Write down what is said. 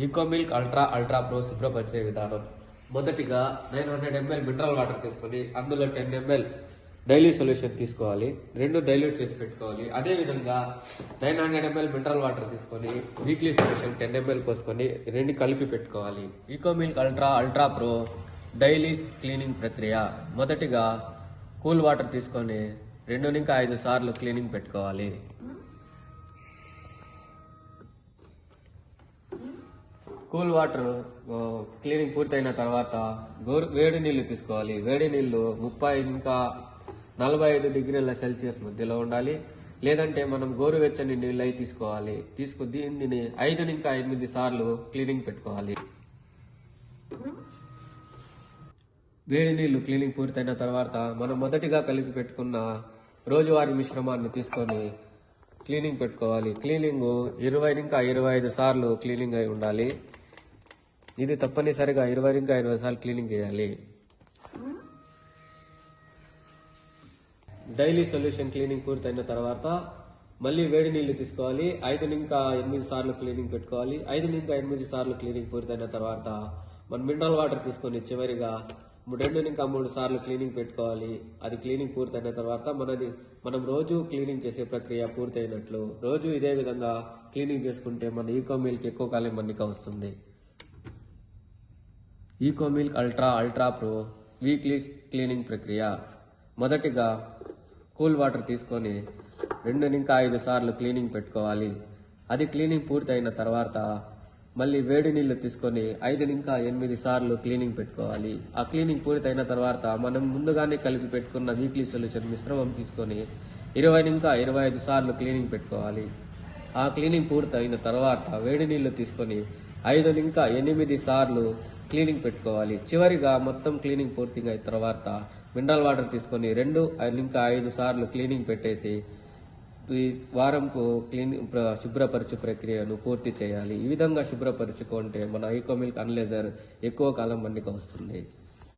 Eco milk ultra pro శుభ్రపరిచే విధానం. మొదటిగా 900 ml మినరల్ వాటర్ తీసుకొని అందులో 10 ml డైలీ సొల్యూషన్ తీసుకోవాలి. రెండు డైల్యూట్ చేసి పెట్టుకోవాలి. అదేవిధంగా 900 ml మినరల్ వాటర్ తీసుకొని వీక్లీ సొల్యూషన్ 10 ml పోసుకొని రెండు కలిపి పెట్టుకోవాలి. Eco milk ultra pro daily cleaning ప్రక్రియ. మొదటిగా కూల్ వాటర్ తీసుకొని 2 నుంచి 5 సార్లు క్లీనింగ్ పెట్టుకోవాలి. కూల్ వాటర్ క్లీనింగ్ పూర్తయిన తర్వాత వేడి నీళ్లు తీసుకోవాలి. వేడి నీళ్లు 30 ఇంకా 45 డిగ్రీల సెల్సియస్ మధ్యలో ఉండాలి. లేదంటే మనం గోరువెచ్చని నీళ్ళు అయి తీసుకోవాలి. దీనిని 5 ఇంకా 8 సార్లు క్లీనింగ్ పెట్టుకోవాలి. వేడి నీళ్లు క్లీనింగ్ పూర్తయిన తర్వాత మనం మొదటిగా కలిపి పెట్టుకున్న రోజువారీ మిశ్రమాన్ని తీసుకొని క్లీనింగ్ పెట్టుకోవాలి. క్లీనింగ్ 20 ఇంకా 25 సార్లు క్లీనింగ్ అయి ఉండాలి. ఇది తప్పనిసరిగా 20 ఇంకా 20 సార్లు క్లీనింగ్ చేయాలి. డైలీ సొల్యూషన్ క్లీనింగ్ పూర్తయిన తర్వాత మళ్ళీ వేడి నీళ్లు తీసుకోవాలి. 5 ఇంకా 8 సార్లు క్లీనింగ్ పెట్టుకోవాలి. 5 ఇంకా 8 సార్లు క్లీనింగ్ పూర్తయిన తర్వాత మనం మినరల్ వాటర్ తీసుకొని చివరిగా 2 ఇంకా 3 సార్లు క్లీనింగ్ పెట్టుకోవాలి. అది క్లీనింగ్ పూర్తయిన తర్వాత మనం రోజు క్లీనింగ్ చేసే ప్రక్రియ పూర్తయినట్లు. రోజు ఇదే విధంగా క్లీనింగ్ చేసుకుంటే మన ఈకో మిల్క్ ఎక్కువ కాలం మన్నిక వస్తుంది. Eco milk ultra pro weekly cleaning ప్రక్రియ. మొదటిగా కూల్ వాటర్ తీసుకొని 2 ఇంకా 5 సార్లు క్లీనింగ్ పెట్టుకోవాలి. అది క్లీనింగ్ పూర్తయిన తర్వాత మళ్ళీ వేడి నీళ్లు తీసుకొని 5 ఇంకా 8 సార్లు క్లీనింగ్ పెట్టుకోవాలి. ఆ క్లీనింగ్ పూర్తయిన తర్వాత మనం ముందుగానే కలిపి పెట్టుకున్న వీక్లీ సొల్యూషన్ మిశ్రమం తీసుకొని 20 ఇంకా 25 సార్లు క్లీనింగ్ పెట్టుకోవాలి. ఆ క్లీనింగ్ పూర్తయిన తర్వాత వేడి నీళ్లు తీసుకొని 5 ఇంకా 8 సార్లు క్లీనింగ్ పెట్టుకోవాలి. చివరిగా మొత్తం క్లీనింగ్ పూర్తిగా అయిన తర్వాత మినరల్ వాటర్ తీసుకొని 2 ఇంకా 5 సార్లు క్లీనింగ్ పెట్టేసి ఈ వారంకు శుభ్రపరచు ప్రక్రియను పూర్తి చేయాలి. ఈ విధంగా శుభ్రపరచుకుంటే మన ఈకో మిల్క్ అనలైజర్ ఎక్కువ కాలం మన్నిక వస్తుంది.